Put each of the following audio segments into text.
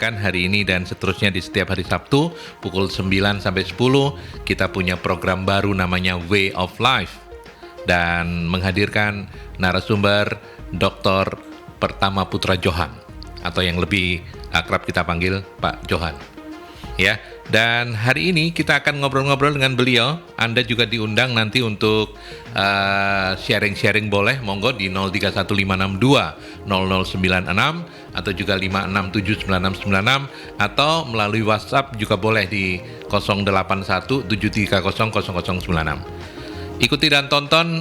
tayangkan hari ini dan seterusnya di setiap hari Sabtu pukul 9 sampai 10 kita punya program baru namanya Way of Life dan menghadirkan narasumber Dr. Pertama Putra Johan atau yang lebih akrab kita panggil Pak Johan. Ya, dan hari ini kita akan ngobrol-ngobrol dengan beliau. Anda juga diundang nanti untuk sharing-sharing boleh, monggo di 0315620096 atau juga 5679696 atau melalui WhatsApp juga boleh di 0817300096. Ikuti dan tonton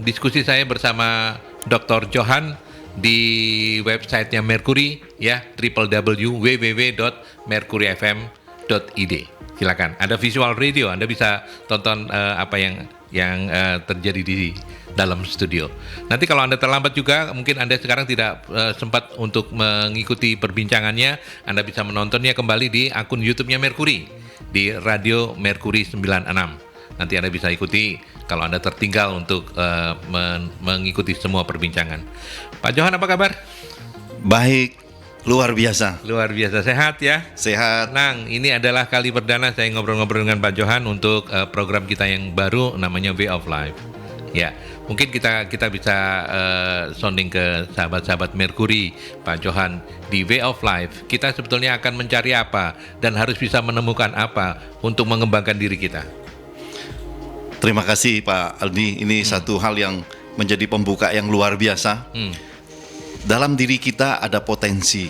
diskusi saya bersama Dr. Johan di websitenya Mercury ya, www.mercuryfm.id. Silakan. Ada visual radio, Anda bisa tonton apa yang terjadi di dalam studio. Nanti kalau Anda terlambat juga, mungkin Anda sekarang tidak sempat untuk mengikuti perbincangannya, Anda bisa menontonnya kembali di akun YouTube-nya Mercury di Radio Mercury 96. Nanti Anda bisa ikuti kalau Anda tertinggal untuk mengikuti semua perbincangan. Pak Johan, apa kabar? Baik, luar biasa. Luar biasa, sehat ya? Sehat. Nang, ini adalah kali perdana saya ngobrol-ngobrol dengan Pak Johan untuk program kita yang baru namanya Way of Life. Ya, mungkin kita bisa sounding ke sahabat-sahabat Mercury, Pak Johan, di Way of Life. Kita sebetulnya akan mencari apa dan harus bisa menemukan apa untuk mengembangkan diri kita. Terima kasih Pak Aldi. Ini satu hal yang menjadi pembuka yang luar biasa. Dalam diri kita ada potensi.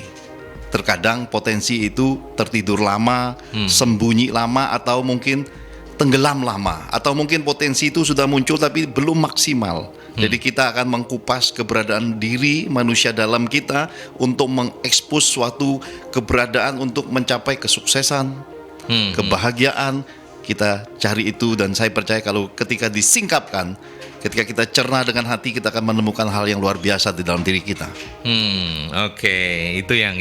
Terkadang potensi itu tertidur lama, sembunyi lama, atau mungkin tenggelam lama, atau mungkin potensi itu sudah muncul tapi belum maksimal. Jadi kita akan mengkupas keberadaan diri manusia dalam kita untuk mengekspos suatu keberadaan untuk mencapai kesuksesan, kebahagiaan. Kita cari itu, dan saya percaya kalau ketika disingkapkan, ketika kita cerna dengan hati, kita akan menemukan hal yang luar biasa di dalam diri kita. Oke. Itu yang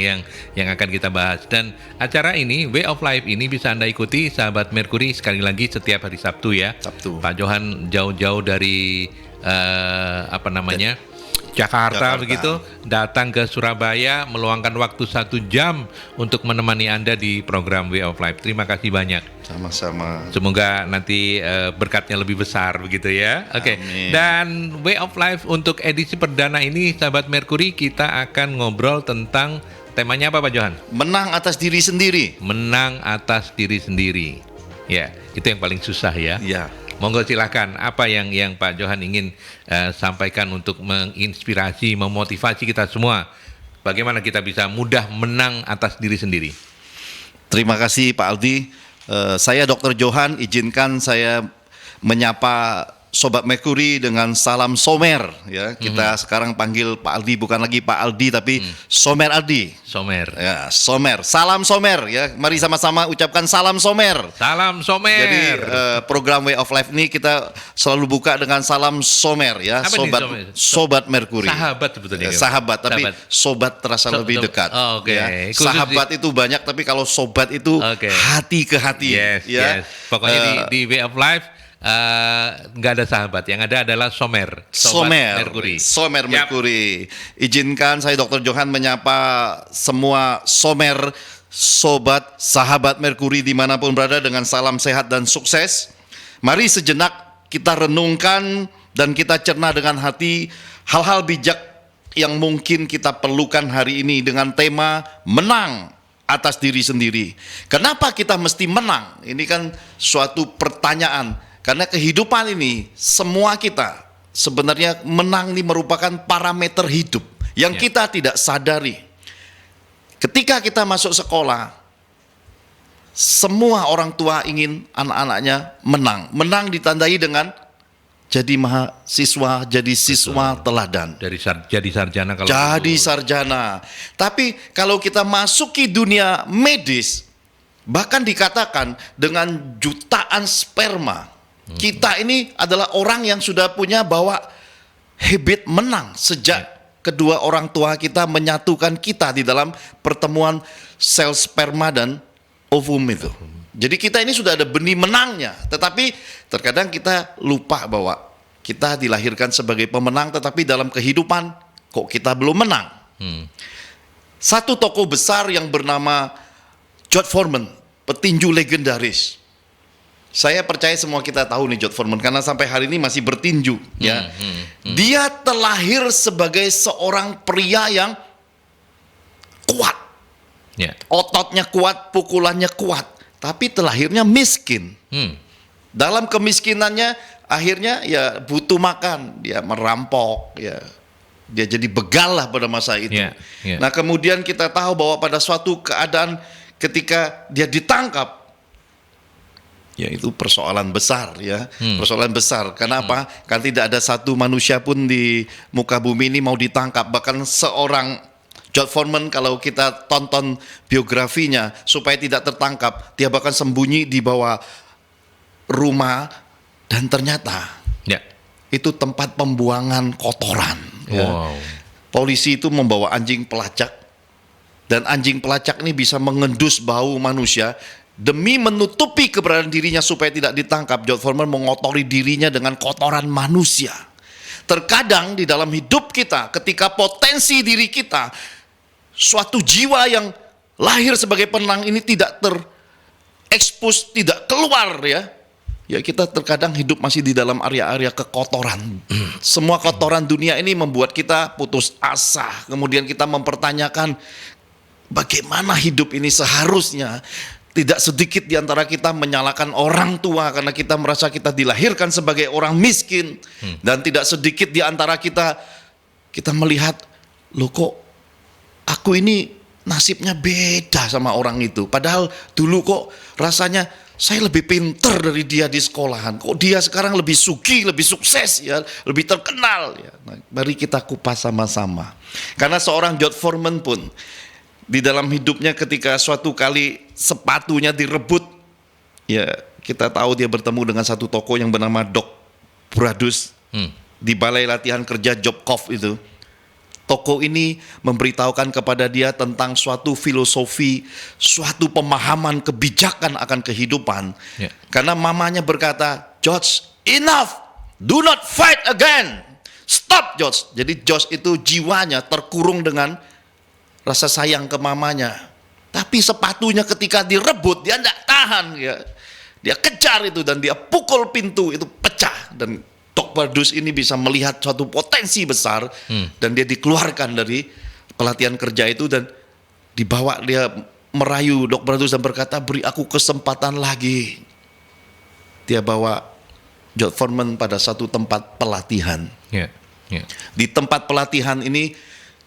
akan kita bahas. Dan acara ini, Way of Life ini bisa Anda ikuti sahabat Mercury sekali lagi setiap hari Sabtu ya. Sabtu. Pak Johan jauh-jauh dari Jakarta begitu, datang ke Surabaya, meluangkan waktu 1 jam untuk menemani Anda di program Way of Life. Terima kasih banyak. Sama-sama. Semoga nanti berkatnya lebih besar begitu ya. Oke. Amin. Dan Way of Life untuk edisi perdana ini, sahabat Mercury, kita akan ngobrol tentang temanya apa, Pak Johan? Menang atas diri sendiri. Menang atas diri sendiri. Ya, itu yang paling susah ya. Ya. Monggo silakan, apa yang Pak Johan ingin sampaikan untuk menginspirasi, memotivasi kita semua, bagaimana kita bisa mudah menang atas diri sendiri. Terima kasih Pak Aldi. Saya Dr. Johan, izinkan saya menyapa Sobat Mercury dengan salam Somer ya. Kita sekarang panggil Pak Aldi, bukan lagi Pak Aldi tapi Somer Aldi. Somer. Ya, Somer. Salam Somer ya. Mari sama-sama ucapkan salam Somer. Salam Somer. Jadi program Way of Life ini kita selalu buka dengan salam Somer ya. Apa Sobat Somer? Sobat Mercury. Sahabat sebetulnya. Sahabat, tapi sobat terasa lebih dekat. Oh, oke. Ya. Sahabat itu banyak, tapi kalau sobat itu hati ke hati. Yes, ya. yes. Pokoknya di Way of Life nggak ada sahabat, yang ada adalah Somer. Mercury. Somer Mercury. Izinkan saya Dr. Johan menyapa semua Somer, sobat, sahabat Mercury dimanapun berada dengan salam sehat dan sukses. Mari sejenak kita renungkan dan kita cerna dengan hati hal-hal bijak yang mungkin kita perlukan hari ini dengan tema menang atas diri sendiri. Kenapa kita mesti menang? Ini kan suatu pertanyaan. Karena kehidupan ini, semua kita sebenarnya menang ini merupakan parameter hidup yang kita tidak sadari. Ketika kita masuk sekolah, semua orang tua ingin anak-anaknya menang. Menang ditandai dengan jadi mahasiswa, jadi siswa teladan. Jadi sarjana kalau jadi sarjana. Tapi kalau kita masuki dunia medis, bahkan dikatakan dengan jutaan sperma, kita ini adalah orang yang sudah punya bawa habit menang sejak kedua orang tua kita menyatukan kita di dalam pertemuan sel sperma dan ovum itu. Jadi kita ini sudah ada benih menangnya, tetapi terkadang kita lupa bahwa kita dilahirkan sebagai pemenang, tetapi dalam kehidupan kok kita belum menang. Satu tokoh besar yang bernama George Foreman, petinju legendaris. Saya percaya semua kita tahu nih George Foreman karena sampai hari ini masih bertinju, ya. Dia terlahir sebagai seorang pria yang kuat. Ya. Ototnya kuat, pukulannya kuat, tapi terlahirnya miskin. Dalam kemiskinannya akhirnya ya butuh makan, dia merampok, ya. Dia jadi begal lah pada masa itu. Nah, kemudian kita tahu bahwa pada suatu keadaan ketika dia ditangkap, ya itu persoalan besar, ya. Persoalan besar. Karena apa? Kan tidak ada satu manusia pun di muka bumi ini mau ditangkap. Bahkan seorang George Foreman, kalau kita tonton biografinya, supaya tidak tertangkap, dia bahkan sembunyi di bawah rumah, dan ternyata itu tempat pembuangan kotoran. Ya. Wow. Polisi itu membawa anjing pelacak, dan anjing pelacak ini bisa mengendus bau manusia. Demi menutupi keberadaan dirinya supaya tidak ditangkap, George Foreman mengotori dirinya dengan kotoran manusia. Terkadang di dalam hidup kita, ketika potensi diri kita, suatu jiwa yang lahir sebagai penenang ini tidak terekspos, tidak keluar, ya kita terkadang hidup masih di dalam area-area kekotoran. Semua kotoran dunia ini membuat kita putus asa. Kemudian kita mempertanyakan bagaimana hidup ini seharusnya. Tidak sedikit di antara kita menyalahkan orang tua karena kita merasa kita dilahirkan sebagai orang miskin. Dan tidak sedikit di antara kita melihat, loh kok aku ini nasibnya beda sama orang itu. Padahal dulu kok rasanya saya lebih pintar dari dia di sekolahan. Kok dia sekarang lebih sugih, lebih sukses, ya, lebih terkenal. Ya. Nah, mari kita kupas sama-sama. Karena seorang George Foreman pun di dalam hidupnya ketika suatu kali sepatunya direbut, ya kita tahu dia bertemu dengan satu tokoh yang bernama Doc Bradus di balai latihan kerja Job Corps itu. Tokoh ini memberitahukan kepada dia tentang suatu filosofi, suatu pemahaman kebijakan akan kehidupan. Karena mamanya berkata, George, enough, do not fight again, stop George. Jadi George itu jiwanya terkurung dengan rasa sayang ke mamanya. Tapi sepatunya ketika direbut, dia tidak tahan. Ya. Dia kejar itu dan dia pukul pintu, itu pecah. Dan Doc Bradus ini bisa melihat suatu potensi besar dan dia dikeluarkan dari pelatihan kerja itu dan dibawa, dia merayu Doc Bradus dan berkata, beri aku kesempatan lagi. Dia bawa George Foreman pada satu tempat pelatihan. Di tempat pelatihan ini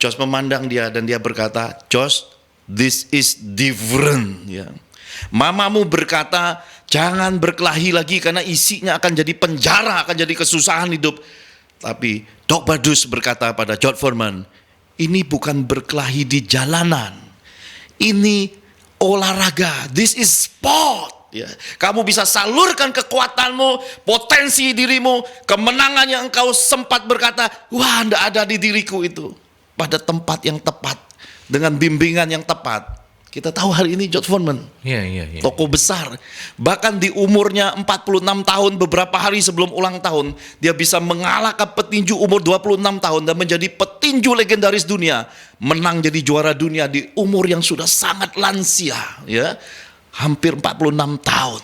George memandang dia dan dia berkata, George, this is different. Ya. Mamamu berkata, jangan berkelahi lagi karena isinya akan jadi penjara, akan jadi kesusahan hidup. Tapi Doc Bradus berkata pada George Foreman, ini bukan berkelahi di jalanan. Ini olahraga. This is sport. Ya. Kamu bisa salurkan kekuatanmu, potensi dirimu, kemenangan yang engkau sempat berkata, wah, tidak ada di diriku itu. Pada tempat yang tepat, dengan bimbingan yang tepat. Kita tahu hari ini George Foreman, tokoh besar. Bahkan di umurnya 46 tahun, beberapa hari sebelum ulang tahun, dia bisa mengalahkan petinju umur 26 tahun dan menjadi petinju legendaris dunia. Menang jadi juara dunia di umur yang sudah sangat lansia, ya, hampir 46 tahun.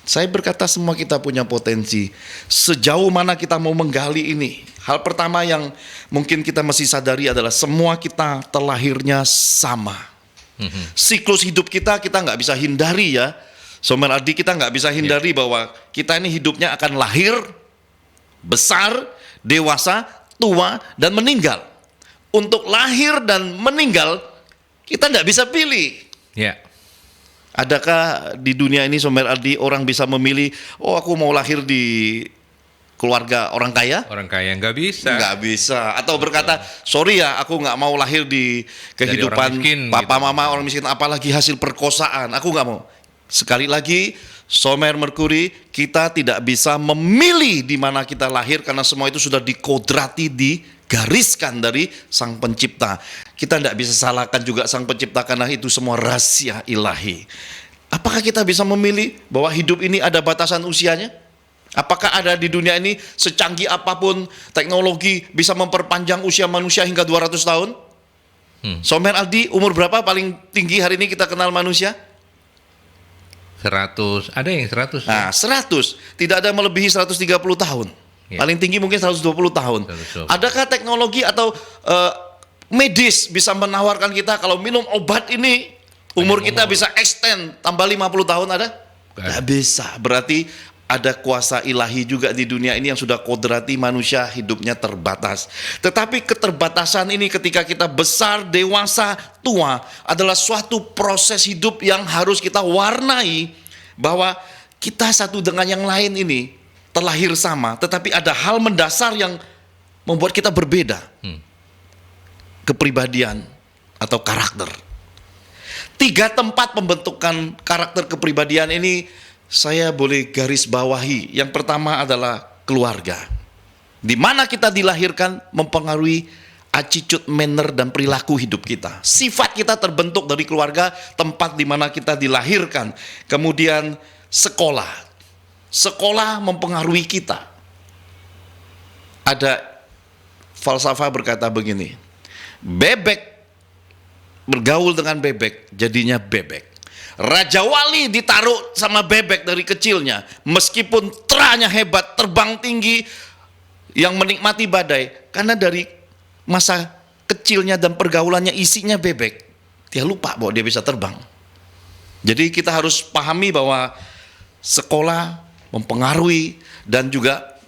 Saya berkata semua kita punya potensi. Sejauh mana kita mau menggali ini? Hal pertama yang mungkin kita mesti sadari adalah semua kita terlahirnya sama. Siklus hidup kita nggak bisa hindari, ya. Somer Aldi, kita nggak bisa hindari bahwa kita ini hidupnya akan lahir, besar, dewasa, tua, dan meninggal. Untuk lahir dan meninggal, kita nggak bisa pilih. Adakah di dunia ini, Somer Aldi, orang bisa memilih, oh aku mau lahir di keluarga orang kaya? Orang kaya nggak bisa. Nggak bisa. Atau berkata, sorry ya, aku nggak mau lahir di kehidupan miskin, papa gitu. mama orang miskin, apalagi hasil perkosaan. Aku nggak mau. Sekali lagi, Somer Merkuri, kita tidak bisa memilih di mana kita lahir karena semua itu sudah dikodrati, digariskan dari Sang Pencipta. Kita tidak bisa salahkan juga Sang Pencipta karena itu semua rahasia ilahi. Apakah kita bisa memilih bahwa hidup ini ada batasan usianya? Apakah ada di dunia ini secanggih apapun teknologi bisa memperpanjang usia manusia hingga 200 tahun? Somer Aldi, umur berapa paling tinggi hari ini kita kenal manusia? 100, ada yang 100. Nah, 100. Tidak ada melebihi 130 tahun. Ya. Paling tinggi mungkin 120 tahun. 120. Adakah teknologi atau medis bisa menawarkan kita kalau minum obat ini umur kita bisa extend tambah 50 tahun ada? Nggak bisa. Berarti ada kuasa ilahi juga di dunia ini yang sudah kodrati manusia hidupnya terbatas. Tetapi keterbatasan ini ketika kita besar, dewasa, tua adalah suatu proses hidup yang harus kita warnai bahwa kita satu dengan yang lain ini terlahir sama, tetapi ada hal mendasar yang membuat kita berbeda. Kepribadian atau karakter. 3 tempat pembentukan karakter kepribadian ini saya boleh garis bawahi. Yang pertama adalah keluarga. Di mana kita dilahirkan mempengaruhi attitude, manner, dan perilaku hidup kita. Sifat kita terbentuk dari keluarga, tempat di mana kita dilahirkan. Kemudian sekolah. Sekolah mempengaruhi kita. Ada falsafah berkata begini, bebek bergaul dengan bebek, jadinya bebek. Raja Wali ditaruh sama bebek dari kecilnya. Meskipun teranya hebat, terbang tinggi, yang menikmati badai. Karena dari masa kecilnya dan pergaulannya isinya bebek, dia lupa bahwa dia bisa terbang. Jadi kita harus pahami bahwa sekolah mempengaruhi dan juga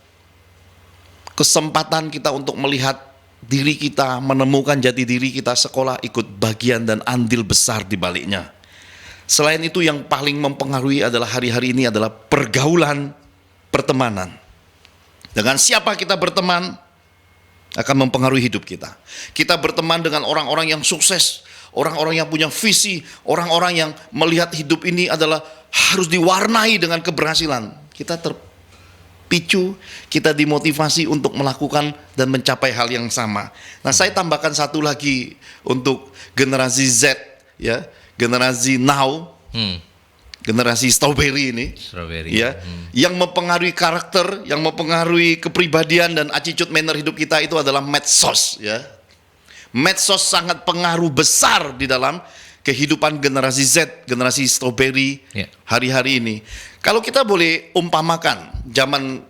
kesempatan kita untuk melihat diri kita, menemukan jati diri kita, sekolah ikut bagian dan andil besar di baliknya. Selain itu yang paling mempengaruhi adalah hari-hari ini adalah pergaulan, pertemanan. Dengan siapa kita berteman akan mempengaruhi hidup kita. Kita berteman dengan orang-orang yang sukses, orang-orang yang punya visi, orang-orang yang melihat hidup ini adalah harus diwarnai dengan keberhasilan. Kita terpicu, kita dimotivasi untuk melakukan dan mencapai hal yang sama. Nah, saya tambahkan satu lagi untuk generasi Z, ya. Generasi now, generasi strawberry ini, ya, yang mempengaruhi karakter, yang mempengaruhi kepribadian dan attitude manner hidup kita itu adalah medsos, ya. Medsos sangat pengaruh besar di dalam kehidupan generasi Z, generasi strawberry hari-hari ini. Kalau kita boleh umpamakan, zaman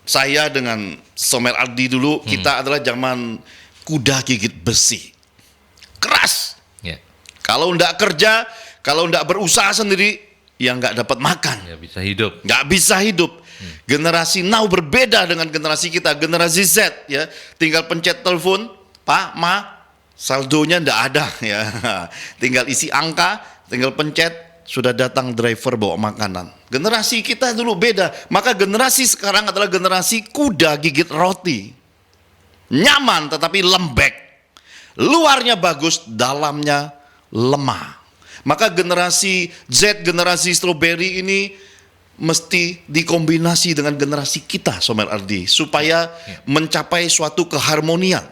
saya dengan Somer Aldi dulu, kita adalah zaman kuda gigit besi, keras. Kalau enggak kerja, kalau enggak berusaha sendiri, ya enggak dapat makan. Nggak bisa hidup. Nggak bisa hidup. Generasi now berbeda dengan generasi kita. Generasi Z, ya, tinggal pencet telepon, Pak, Ma, saldonya enggak ada, ya. Tinggal isi angka, tinggal pencet, sudah datang driver bawa makanan. Generasi kita dulu beda. Maka generasi sekarang adalah generasi kuda gigit roti. Nyaman tetapi lembek. Luarnya bagus, dalamnya lemah. Maka generasi Z, generasi strawberry ini mesti dikombinasi dengan generasi kita, Somer Aldi, supaya mencapai suatu keharmonian.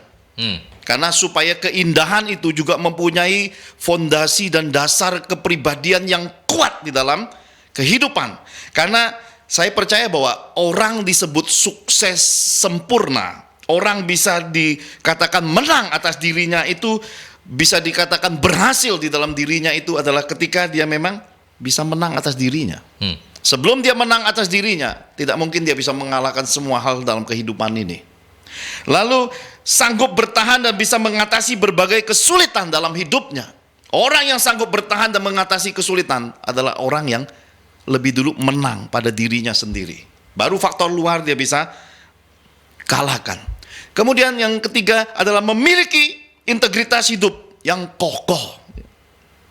Karena supaya keindahan itu juga mempunyai fondasi dan dasar kepribadian yang kuat di dalam kehidupan. Karena saya percaya bahwa orang disebut sukses sempurna, orang bisa dikatakan menang atas dirinya itu, bisa dikatakan berhasil di dalam dirinya itu adalah ketika dia memang bisa menang atas dirinya. Sebelum dia menang atas dirinya, tidak mungkin dia bisa mengalahkan semua hal dalam kehidupan ini. Lalu sanggup bertahan dan bisa mengatasi berbagai kesulitan dalam hidupnya. Orang yang sanggup bertahan dan mengatasi kesulitan adalah orang yang lebih dulu menang pada dirinya sendiri. Baru faktor luar dia bisa kalahkan. Kemudian yang ketiga adalah memiliki integritas hidup yang kokoh,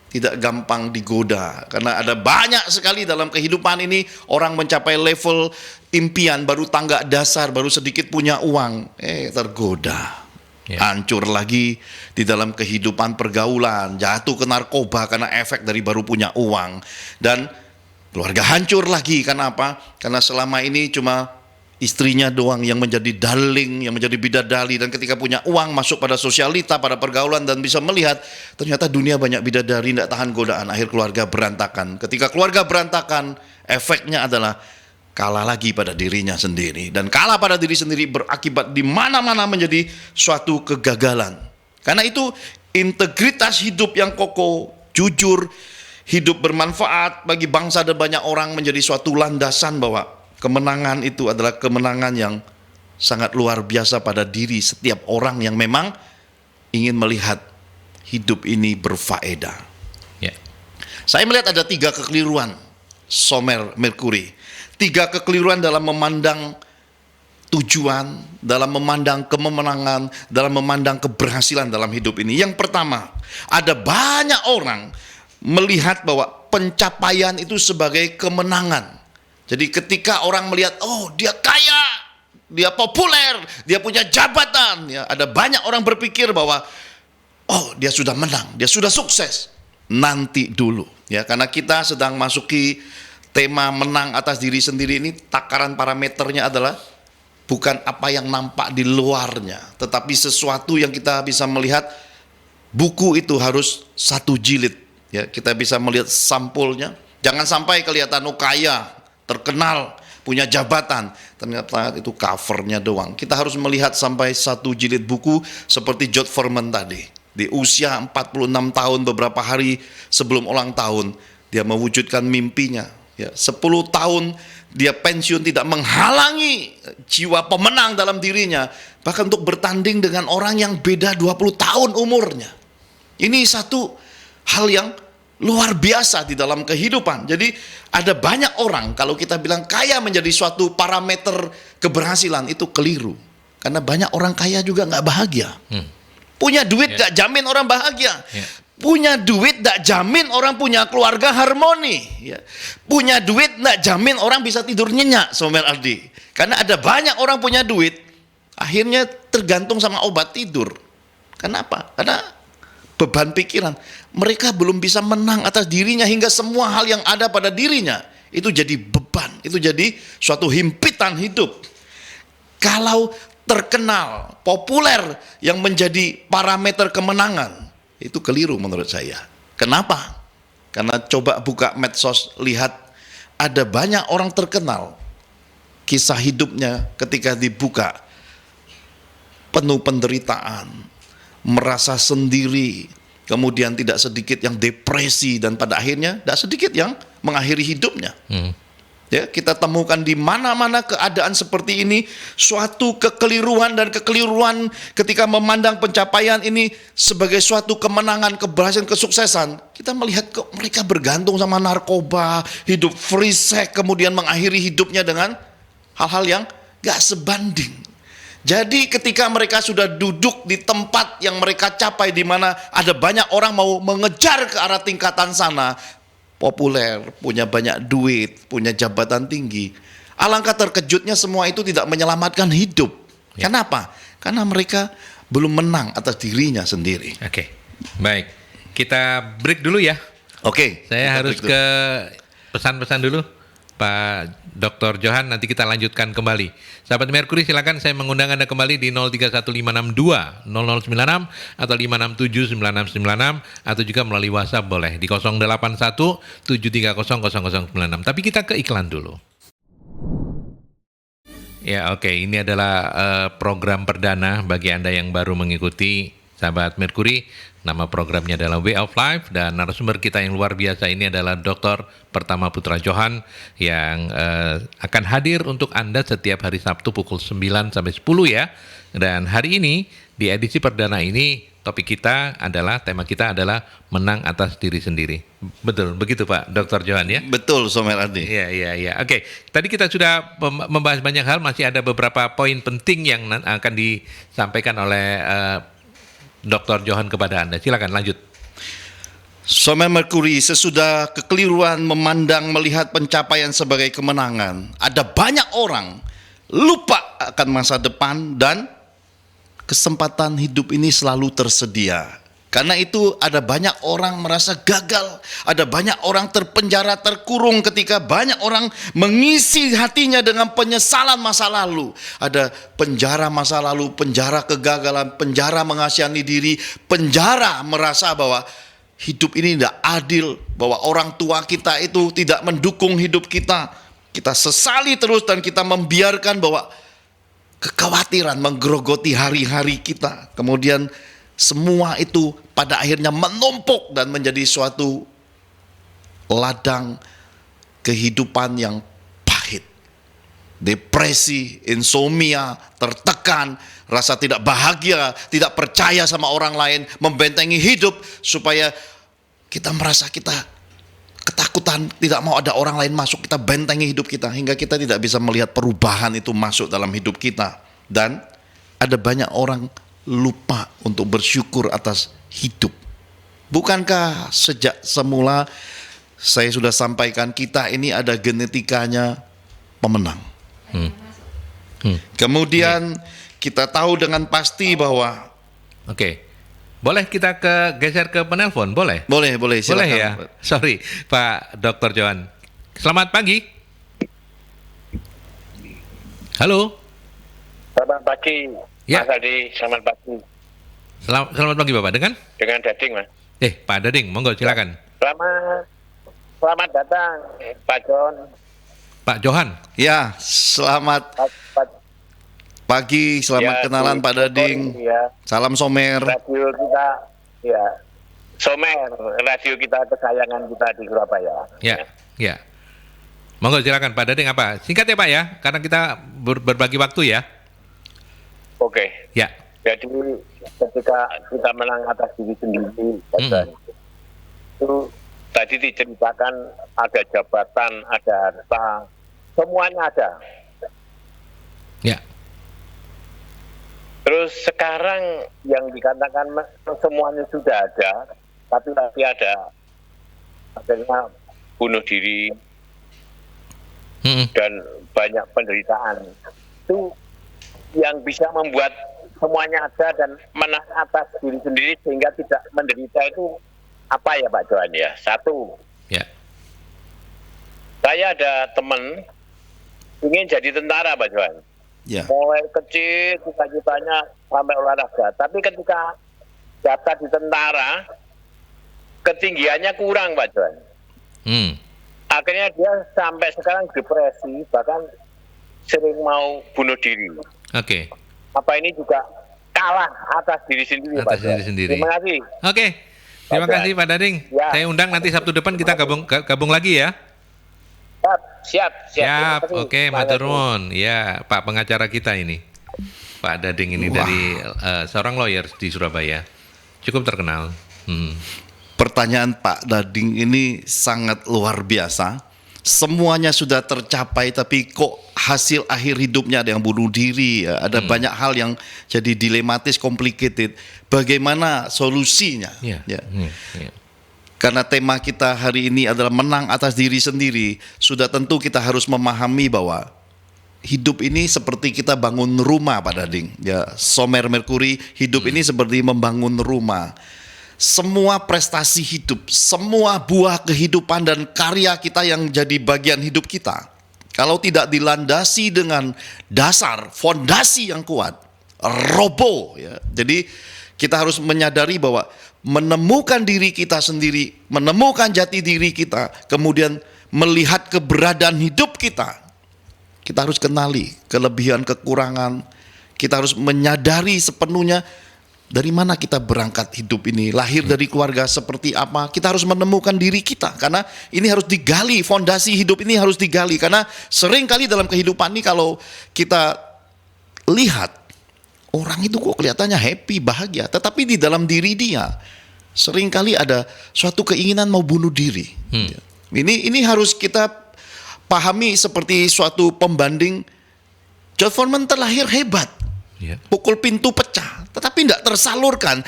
tidak gampang digoda. Karena ada banyak sekali dalam kehidupan ini orang mencapai level impian, baru tangga dasar, baru sedikit punya uang, tergoda, hancur lagi di dalam kehidupan pergaulan, jatuh ke narkoba karena efek dari baru punya uang, dan keluarga hancur lagi. Karena apa? Karena selama ini cuma istrinya doang yang menjadi darling, yang menjadi bidadari, dan ketika punya uang masuk pada sosialita, pada pergaulan, dan bisa melihat ternyata dunia banyak bidadari, tidak tahan godaan, akhir keluarga berantakan. Ketika keluarga berantakan, efeknya adalah kalah lagi pada dirinya sendiri, dan kalah pada diri sendiri berakibat di mana-mana menjadi suatu kegagalan. Karena itu integritas hidup yang kokoh, jujur, hidup bermanfaat bagi bangsa dan banyak orang menjadi suatu landasan bahwa kemenangan itu adalah kemenangan yang sangat luar biasa pada diri setiap orang yang memang ingin melihat hidup ini berfaedah. Ya. Saya melihat ada 3 kekeliruan Somer Merkuri. 3 kekeliruan dalam memandang tujuan, dalam memandang kemenangan, dalam memandang keberhasilan dalam hidup ini. Yang pertama, ada banyak orang melihat bahwa pencapaian itu sebagai kemenangan. Jadi ketika orang melihat, oh dia kaya, dia populer, dia punya jabatan, ya, ada banyak orang berpikir bahwa oh dia sudah menang, dia sudah sukses. Nanti dulu, ya, karena kita sedang masuki tema menang atas diri sendiri ini. Takaran parameternya adalah bukan apa yang nampak di luarnya, tetapi sesuatu yang kita bisa melihat. Buku itu harus 1 jilid, ya, kita bisa melihat sampulnya. Jangan sampai kelihatan kaya, terkenal, punya jabatan, ternyata itu covernya doang. Kita harus melihat sampai 1 jilid buku seperti George Foreman tadi. Di usia 46 tahun, beberapa hari sebelum ulang tahun, dia mewujudkan mimpinya. Ya, 10 tahun dia pensiun tidak menghalangi jiwa pemenang dalam dirinya, bahkan untuk bertanding dengan orang yang beda 20 tahun umurnya. Ini satu hal yang luar biasa di dalam kehidupan. Jadi ada banyak orang, kalau kita bilang kaya menjadi suatu parameter keberhasilan, itu keliru. Karena banyak orang kaya juga nggak bahagia. Punya duit nggak jamin orang bahagia. Punya duit nggak jamin orang punya keluarga harmoni. Ya. Punya duit nggak jamin orang bisa tidur nyenyak, Somer Ardi. Karena ada banyak orang punya duit, akhirnya tergantung sama obat tidur. Kenapa? Karena beban pikiran. Mereka belum bisa menang atas dirinya, hingga semua hal yang ada pada dirinya itu jadi beban, itu jadi suatu himpitan hidup. Kalau terkenal, populer yang menjadi parameter kemenangan, itu keliru menurut saya. Kenapa? Karena coba buka medsos, lihat ada banyak orang terkenal, kisah hidupnya ketika dibuka penuh penderitaan, merasa sendiri, kemudian tidak sedikit yang depresi, dan pada akhirnya tidak sedikit yang mengakhiri hidupnya. Ya, kita temukan di mana-mana keadaan seperti ini, suatu kekeliruan dan kekeliruan ketika memandang pencapaian ini sebagai suatu kemenangan, keberhasilan, kesuksesan. Kita melihat mereka bergantung sama narkoba, hidup free sex, kemudian mengakhiri hidupnya dengan hal-hal yang gak sebanding. Jadi ketika mereka sudah duduk di tempat yang mereka capai, di mana ada banyak orang mau mengejar ke arah tingkatan sana, populer, punya banyak duit, punya jabatan tinggi, alangkah terkejutnya semua itu tidak menyelamatkan hidup. Kenapa? Karena mereka belum menang atas dirinya sendiri. Oke, baik. Kita break dulu ya. Oke. Saya harus ke pesan-pesan dulu, Pak Dr. Johan, nanti kita lanjutkan kembali. Sahabat Merkuri, silakan saya mengundang Anda kembali di 031562 0096 atau 5679696, atau juga melalui WhatsApp boleh di 081 7300096. Tapi kita ke iklan dulu. Ya, oke, ini adalah program perdana bagi Anda yang baru mengikuti, sahabat Merkuri. Nama programnya adalah Way of Life, dan narasumber kita yang luar biasa ini adalah Dr. Pertama Putra Johan yang akan hadir untuk Anda setiap hari Sabtu pukul 9 sampai 10 ya. Dan hari ini di edisi perdana ini tema kita adalah menang atas diri sendiri. Betul, begitu Pak Dr. Johan ya? Betul, Somer Ardi. Iya. Oke, tadi kita sudah membahas banyak hal, masih ada beberapa poin penting yang akan disampaikan oleh Dr. Johan kepada Anda. Silakan lanjut. Somer Merkuri, sesudah kekeliruan memandang melihat pencapaian sebagai kemenangan, ada banyak orang lupa akan masa depan dan kesempatan hidup ini selalu tersedia. Karena itu ada banyak orang merasa gagal, ada banyak orang terpenjara, terkurung ketika banyak orang mengisi hatinya dengan penyesalan masa lalu. Ada penjara masa lalu, penjara kegagalan, penjara mengasihani diri, penjara merasa bahwa hidup ini tidak adil, bahwa orang tua kita itu tidak mendukung hidup kita. Kita sesali terus dan kita membiarkan bahwa kekhawatiran menggerogoti hari-hari kita. Kemudian semua itu pada akhirnya menumpuk dan menjadi suatu ladang kehidupan yang pahit. Depresi, insomnia, tertekan, rasa tidak bahagia, tidak percaya sama orang lain, membentengi hidup supaya kita merasa kita ketakutan, tidak mau ada orang lain masuk, kita bentengi hidup kita hingga kita tidak bisa melihat perubahan itu masuk dalam hidup kita. Dan ada banyak orang lupa untuk bersyukur atas hidup. Bukankah sejak semula saya sudah sampaikan kita ini ada genetikanya pemenang. Kemudian kita tahu dengan pasti bahwa Oke. Boleh kita geser ke penelpon? Boleh? boleh silakan. Boleh ya? Sorry, Pak Dr. Johan. Selamat pagi. Halo. Selamat pagi, Ya. Mas Adi. Selamat pagi. Selamat pagi Bapak. Dengan Dading, Mas. Pak Dading, monggo silakan. Selamat datang, Pak John. Pak Johan. Ya, selamat pagi, selamat Ya, kenalan di Pak Dading. Ya, Salam Somer. radio kita, ya, Somer, radio kita kesayangan kita di Surabaya. Ya. Monggo silakan Pak Dading apa? Singkat ya Pak ya, karena kita berbagi waktu ya. Oke. Ya. Jadi ketika kita menang atas diri sendiri, Pak John, itu tadi diceritakan ada jabatan, ada harta, semuanya ada. Ya. Terus sekarang yang dikatakan semuanya sudah ada, tapi masih ada akhirnya bunuh diri dan banyak penderitaan. Itu yang bisa membuat semuanya ada dan menang atas diri sendiri sehingga tidak menderita itu apa ya Pak Johan ya? Satu, Ya. saya ada teman ingin jadi tentara Pak Johan. Ya. Mulai kecil cita-citanya sampai olahraga. Tapi ketika daftar di tentara, ketinggiannya kurang Pak Johan. Akhirnya dia sampai sekarang depresi, bahkan sering mau bunuh diri. Oke. Apa ini juga kalah atas diri sendiri Atas Pak Johan. diri sendiri. Terima kasih. Oke. Terima Pak kasih Pak Dading. Ya. Saya undang nanti Sabtu depan kita gabung lagi ya. Siap. Terima kasih, Oke, Pak matur Dading. nuwun. Ya, Pak pengacara kita ini. Pak Dading ini dari seorang lawyer di Surabaya. Cukup terkenal. Pertanyaan Pak Dading ini sangat luar biasa. Semuanya sudah tercapai, tapi kok hasil akhir hidupnya ada yang bunuh diri, ya. Ada banyak hal yang jadi dilematis, complicated. Bagaimana solusinya? Ya. Ya. Ya. Karena tema kita hari ini adalah menang atas diri sendiri, sudah tentu kita harus memahami bahwa hidup ini seperti kita bangun rumah Pak Dading. Ya, Somer Merkuri, hidup ini seperti membangun rumah. Semua prestasi hidup, semua buah kehidupan dan karya kita yang jadi bagian hidup kita, kalau tidak dilandasi dengan dasar, fondasi yang kuat, roboh ya. Jadi kita harus menyadari bahwa menemukan diri kita sendiri, menemukan jati diri kita, kemudian melihat keberadaan hidup kita harus kenali kelebihan, kekurangan. Kita harus menyadari sepenuhnya dari mana kita berangkat hidup ini, lahir dari keluarga seperti apa. Kita harus menemukan diri kita, karena ini harus digali, fondasi hidup ini harus digali. Karena sering kali dalam kehidupan ini kalau kita lihat, orang itu kok kelihatannya happy, bahagia, tetapi di dalam diri dia seringkali ada suatu keinginan mau bunuh diri. Ini harus kita pahami seperti suatu pembanding. George Foreman terlahir hebat, pukul pintu pecah, tetapi tidak tersalurkan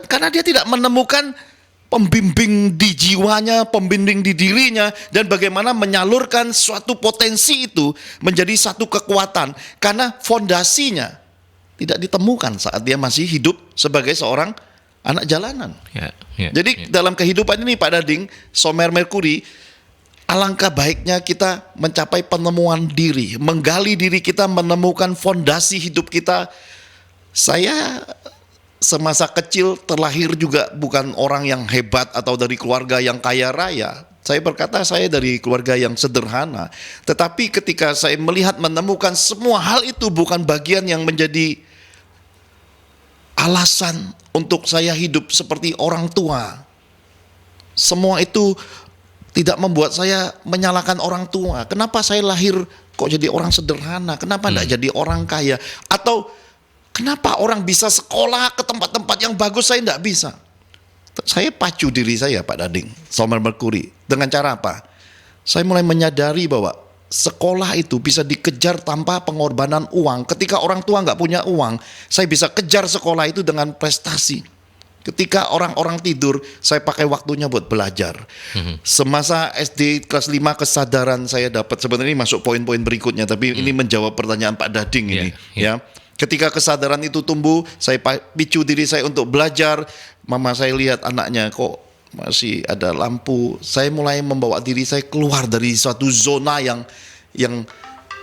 karena dia tidak menemukan pembimbing di jiwanya, pembimbing di dirinya, dan bagaimana menyalurkan suatu potensi itu menjadi satu kekuatan, karena fondasinya tidak ditemukan saat dia masih hidup sebagai seorang anak jalanan. Jadi dalam kehidupan ini Pak Dading, Somer Merkuri, alangkah baiknya kita mencapai penemuan diri, menggali diri kita, menemukan fondasi hidup kita. Saya semasa kecil terlahir juga bukan orang yang hebat atau dari keluarga yang kaya raya. Saya berkata saya dari keluarga yang sederhana. Tetapi ketika saya melihat, menemukan semua hal itu bukan bagian yang menjadi alasan untuk saya hidup seperti orang tua. Semua itu tidak membuat saya menyalahkan orang tua. Kenapa saya lahir kok jadi orang sederhana? Kenapa tidak jadi orang kaya? Atau kenapa orang bisa sekolah ke tempat-tempat yang bagus, saya tidak bisa? Saya pacu diri saya, Pak Dading, Somer Merkuri. Dengan cara apa? Saya mulai menyadari bahwa sekolah itu bisa dikejar tanpa pengorbanan uang. Ketika orang tua nggak punya uang, saya bisa kejar sekolah itu dengan prestasi. Ketika orang-orang tidur, saya pakai waktunya buat belajar. Semasa SD kelas 5 kesadaran saya dapat, sebenarnya ini masuk poin-poin berikutnya, tapi ini menjawab pertanyaan Pak Dading ini. Ya, ketika kesadaran itu tumbuh, saya picu diri saya untuk belajar. Mama saya lihat anaknya kok masih ada lampu. Saya mulai membawa diri saya keluar dari suatu zona yang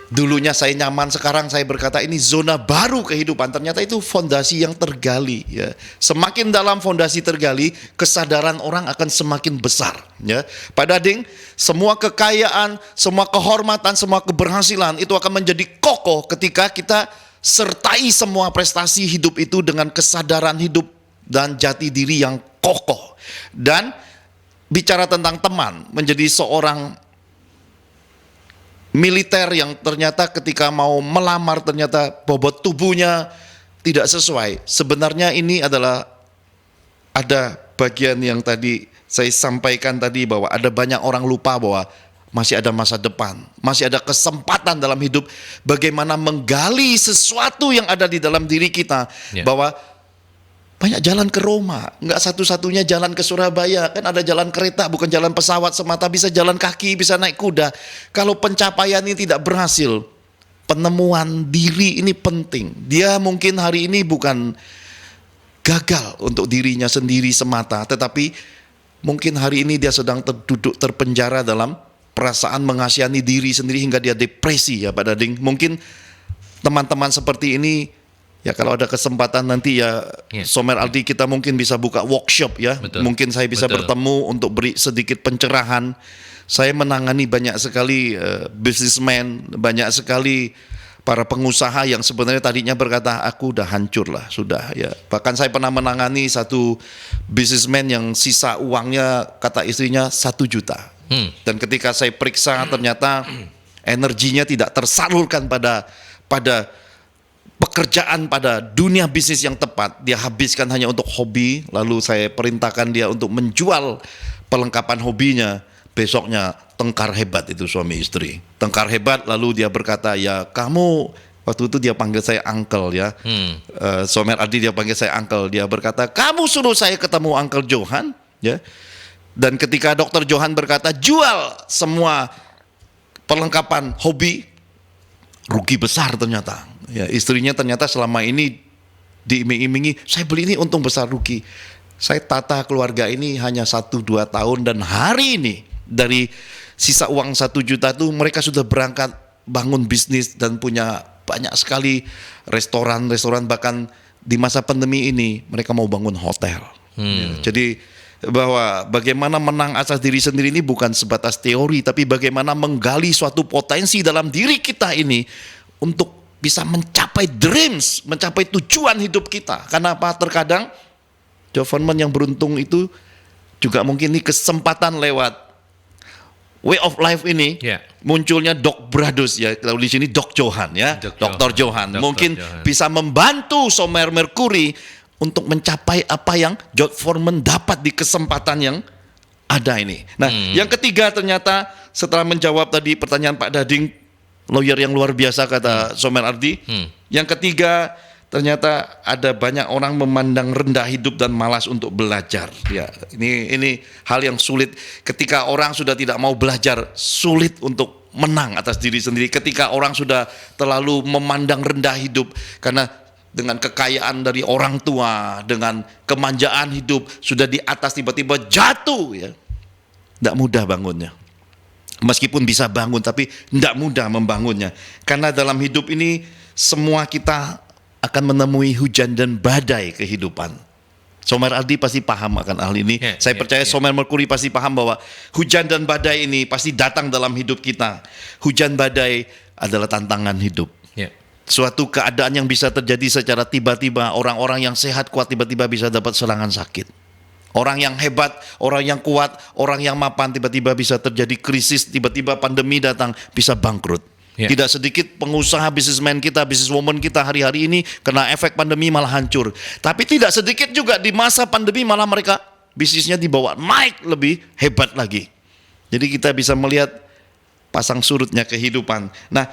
dulunya saya nyaman, sekarang saya berkata ini zona baru kehidupan. Ternyata itu fondasi yang tergali. Ya. Semakin dalam fondasi tergali, kesadaran orang akan semakin besar. Ya. Pak Dading, semua kekayaan, semua kehormatan, semua keberhasilan itu akan menjadi kokoh ketika kita sertai semua prestasi hidup itu dengan kesadaran hidup dan jati diri yang kokoh. Dan bicara tentang teman, menjadi seorang militer yang ternyata ketika mau melamar ternyata bobot tubuhnya tidak sesuai. Sebenarnya ini adalah ada bagian yang tadi saya sampaikan tadi, bahwa ada banyak orang lupa bahwa masih ada masa depan, masih ada kesempatan dalam hidup bagaimana menggali sesuatu yang ada di dalam diri kita. Bahwa banyak jalan ke Roma, nggak satu-satunya jalan ke Surabaya, kan ada jalan kereta, bukan jalan pesawat semata, bisa jalan kaki, bisa naik kuda. Kalau pencapaian ini tidak berhasil, penemuan diri ini penting. Dia mungkin hari ini bukan gagal untuk dirinya sendiri semata, tetapi mungkin hari ini dia sedang duduk terpenjara dalam perasaan mengasihani diri sendiri hingga dia depresi, ya Pak Dading. Mungkin teman-teman seperti ini, ya kalau ada kesempatan nanti ya Somer Aldi, kita mungkin bisa buka workshop ya. Betul. Mungkin saya bisa bertemu untuk beri sedikit pencerahan. Saya menangani banyak sekali businessman, banyak sekali para pengusaha yang sebenarnya tadinya berkata aku udah hancur lah, sudah ya. Bahkan saya pernah menangani satu businessman yang sisa uangnya kata istrinya 1 juta. Dan ketika saya periksa ternyata energinya tidak tersalurkan pada pekerjaan, pada dunia bisnis yang tepat. Dia habiskan hanya untuk hobi. Lalu saya perintahkan dia untuk menjual perlengkapan hobinya. Besoknya tengkar hebat itu suami istri. Tengkar hebat, lalu dia berkata, ya kamu, waktu itu dia panggil saya uncle ya. Somer Aldi dia panggil saya uncle. Dia berkata, kamu suruh saya ketemu Uncle Johan ya. Dan ketika Dr. Johan berkata, jual semua perlengkapan hobi, rugi besar ternyata. Ya, istrinya ternyata selama ini diiming-imingi, saya beli ini untung besar, rugi. Saya tata keluarga ini hanya 1-2 tahun, dan hari ini dari sisa uang 1 juta itu mereka sudah berangkat bangun bisnis dan punya banyak sekali restoran, bahkan di masa pandemi ini mereka mau bangun hotel. Ya, jadi bahwa bagaimana menang atas diri sendiri ini bukan sebatas teori, tapi bagaimana menggali suatu potensi dalam diri kita ini untuk bisa mencapai dreams, mencapai tujuan hidup kita. Karena apa? Terkadang government yang beruntung itu juga mungkin ini kesempatan lewat Way of Life ini munculnya Doc Bradus ya, kalau di sini Doc Johan ya, Dr. Johan mungkin bisa membantu Somer Merkuri untuk mencapai apa yang George Foreman dapat di kesempatan yang ada ini. Nah, yang ketiga ternyata setelah menjawab tadi pertanyaan Pak Dading, lawyer yang luar biasa kata Somer Aldi. Yang ketiga, ternyata ada banyak orang memandang rendah hidup dan malas untuk belajar. Ya, ini hal yang sulit. Ketika orang sudah tidak mau belajar, sulit untuk menang atas diri sendiri. Ketika orang sudah terlalu memandang rendah hidup karena dengan kekayaan dari orang tua, dengan kemanjaan hidup sudah di atas, tiba-tiba jatuh ya. Tidak mudah bangunnya. Meskipun bisa bangun, tapi tidak mudah membangunnya. Karena dalam hidup ini semua kita akan menemui hujan dan badai kehidupan. Somer Aldi pasti paham akan hal ini. Saya percaya Somer Merkuri pasti paham bahwa hujan dan badai ini pasti datang dalam hidup kita. Hujan badai adalah tantangan hidup. Suatu keadaan yang bisa terjadi secara tiba-tiba. Orang-orang yang sehat kuat tiba-tiba bisa dapat serangan sakit. Orang yang hebat, orang yang kuat, orang yang mapan tiba-tiba bisa terjadi krisis, tiba-tiba pandemi datang, bisa bangkrut. Ya. Tidak sedikit pengusaha, bisnismen kita, bisniswoman kita hari-hari ini kena efek pandemi malah hancur. Tapi tidak sedikit juga di masa pandemi malah mereka bisnisnya dibawa naik lebih hebat lagi. Jadi kita bisa melihat pasang surutnya kehidupan. Nah,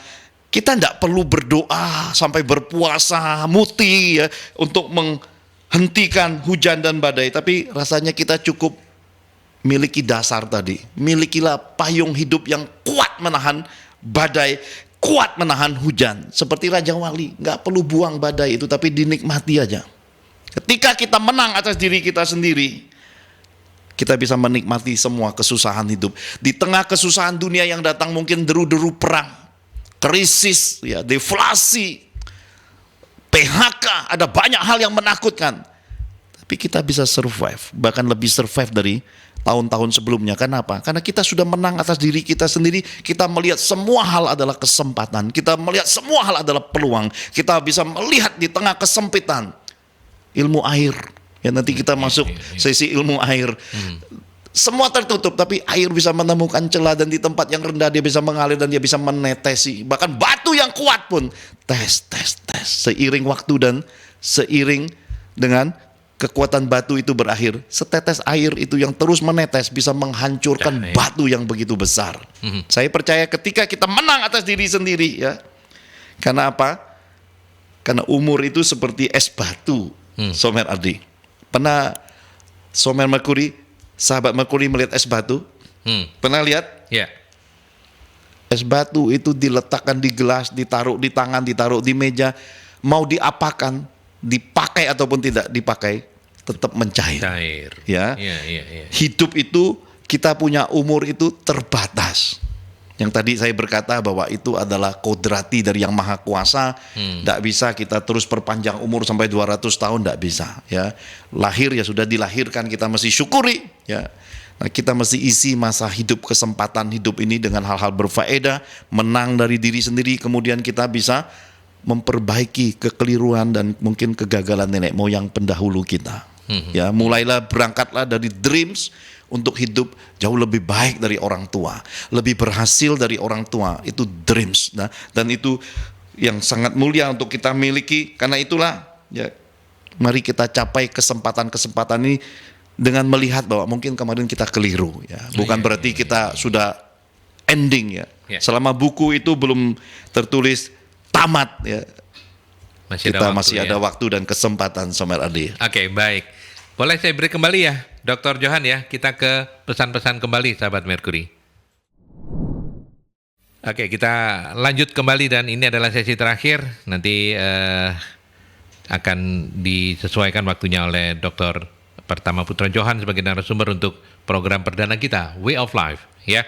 kita tidak perlu berdoa sampai berpuasa, muti ya, untuk menghentikan hujan dan badai. Tapi rasanya kita cukup miliki dasar tadi. Milikilah payung hidup yang kuat menahan badai, kuat menahan hujan. Seperti Raja Wali, nggak perlu buang badai itu, tapi dinikmati aja. Ketika kita menang atas diri kita sendiri, kita bisa menikmati semua kesusahan hidup. Di tengah kesusahan dunia yang datang mungkin deru-deru perang, krisis, ya, deflasi, PHK, ada banyak hal yang menakutkan. Tapi kita bisa survive, bahkan lebih survive dari tahun-tahun sebelumnya. Kenapa? Karena kita sudah menang atas diri kita sendiri. Kita melihat semua hal adalah kesempatan. Kita melihat semua hal adalah peluang. Kita bisa melihat di tengah kesempitan ilmu air. Ya, nanti kita masuk sesi ilmu air. Semua tertutup, tapi air bisa menemukan celah, dan di tempat yang rendah dia bisa mengalir dan dia bisa menetesi. Bahkan batu yang kuat pun tes. Seiring waktu dan seiring dengan kekuatan batu itu berakhir, setetes air itu yang terus menetes bisa menghancurkan batu yang begitu besar. Saya percaya ketika kita menang atas diri sendiri, ya. Karena apa? Karena umur itu seperti es batu. Somer Ardi, pernah Somer Merkuri, sahabat Merkuri melihat es batu? Pernah lihat? Ya. Es batu itu diletakkan di gelas, ditaruh di tangan, ditaruh di meja, mau diapakan, dipakai ataupun tidak dipakai, tetap mencair. Ya. Hidup itu, kita punya umur itu terbatas. Yang tadi saya berkata bahwa itu adalah kodrati dari Yang Maha Kuasa. Tidak bisa kita terus perpanjang umur sampai 200 tahun, tidak bisa. Ya, lahir ya sudah dilahirkan, kita mesti syukuri. Ya. Nah, kita mesti isi masa hidup, kesempatan hidup ini dengan hal-hal berfaedah, menang dari diri sendiri, kemudian kita bisa memperbaiki kekeliruan dan mungkin kegagalan nenek moyang pendahulu kita. Ya, mulailah, berangkatlah dari dreams untuk hidup jauh lebih baik dari orang tua, lebih berhasil dari orang tua. Itu dreams. Nah, dan itu yang sangat mulia untuk kita miliki. Karena itulah, ya, mari kita capai kesempatan-kesempatan ini dengan melihat bahwa mungkin kemarin kita keliru. Ya, bukan berarti kita sudah ending. Ya. Selama buku itu belum tertulis tamat, ya, kita masih ada waktu dan kesempatan, Somer Ardi. Oke, baik. Boleh saya beri kembali ya, Dr. Johan ya, kita ke pesan-pesan kembali, sahabat Merkuri. Oke, kita lanjut kembali dan ini adalah sesi terakhir. Nanti akan disesuaikan waktunya oleh Dr. Pertama Putra Johan sebagai narasumber untuk program perdana kita, Way of Life. Ya,